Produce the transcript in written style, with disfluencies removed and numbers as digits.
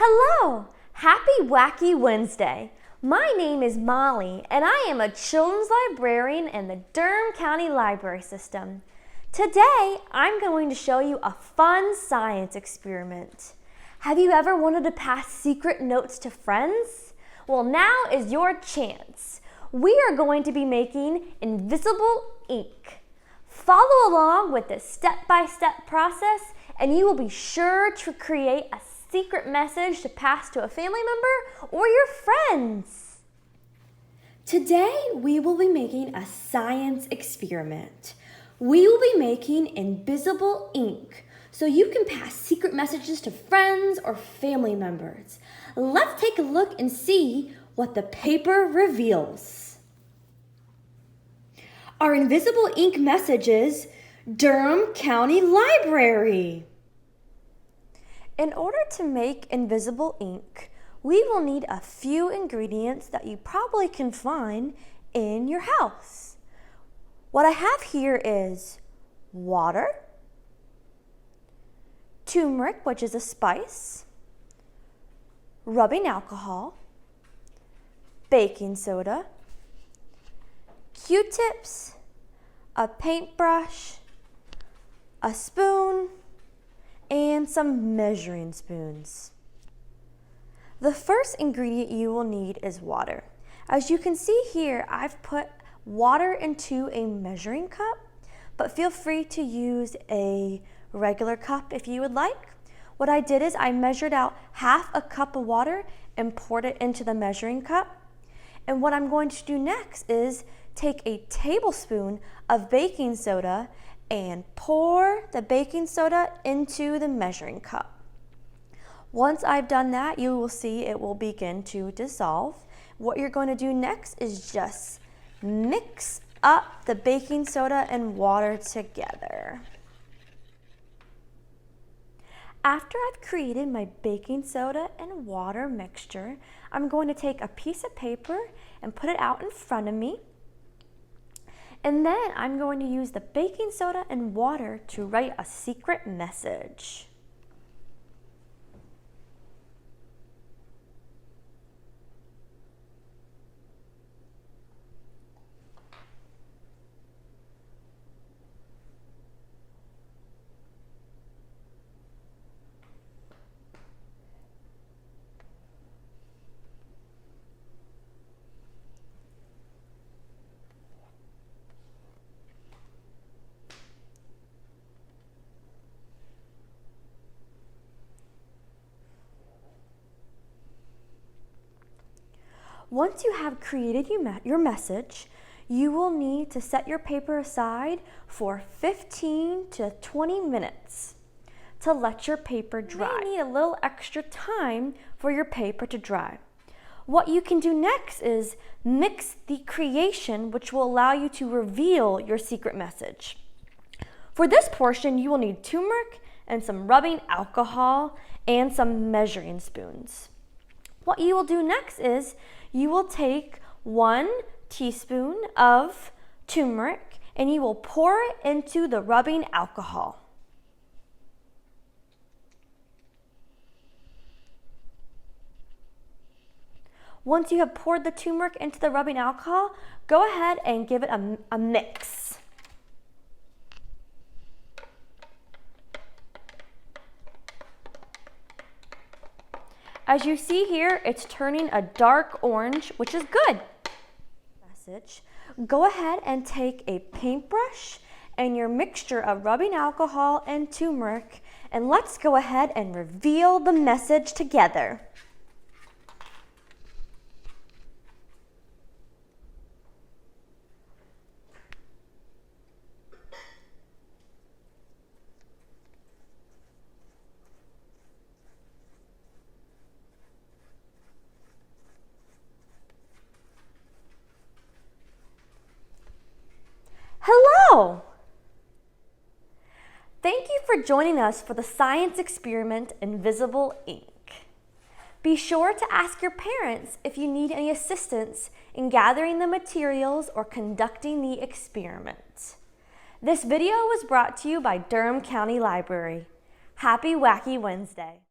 Hello! Happy Wacky Wednesday! My name is Molly and I am a children's librarian in the Durham County Library System. Today, I'm going to show you a fun science experiment. Have you ever wanted to pass secret notes to friends? Well, now is your chance. We are going to be making invisible ink. Follow along with this step-by-step process and you will be sure to create a secret message to pass to a family member or your friends. Today, we will be making a science experiment. We will be making invisible ink so you can pass secret messages to friends or family members. Let's take a look and see what the paper reveals. Our invisible ink message is Durham County Library. In order to make invisible ink, we will need a few ingredients that you probably can find in your house. What I have here is water, turmeric, which is a spice, rubbing alcohol, baking soda, Q-tips, a paintbrush, a spoon, and some measuring spoons. The first ingredient you will need is water. As you can see here, I've put water into a measuring cup, but feel free to use a regular cup if you would like. What I did is I measured out half a cup of water and poured it into the measuring cup. And what I'm going to do next is take a tablespoon of baking soda and pour the baking soda into the measuring cup. Once I've done that, you will see it will begin to dissolve. What you're going to do next is just mix up the baking soda and water together. After I've created my baking soda and water mixture, I'm going to take a piece of paper and put it out in front of me. And then I'm going to use the baking soda and water to write a secret message. Once you have created your message, you will need to set your paper aside for 15 to 20 minutes to let your paper dry. You may need a little extra time for your paper to dry. What you can do next is mix the creation, which will allow you to reveal your secret message. For this portion, you will need turmeric and some rubbing alcohol and some measuring spoons. What you will do next is you will take 1 teaspoon of turmeric and you will pour it into the rubbing alcohol. Once you have poured the turmeric into the rubbing alcohol, go ahead and give it a mix. As you see here, it's turning a dark orange, which is good. Go ahead and take a paintbrush and your mixture of rubbing alcohol and turmeric, and let's go ahead and reveal the message together. Hello! Thank you for joining us for the science experiment Invisible Ink. Be sure to ask your parents if you need any assistance in gathering the materials or conducting the experiment. This video was brought to you by Durham County Library. Happy Wacky Wednesday!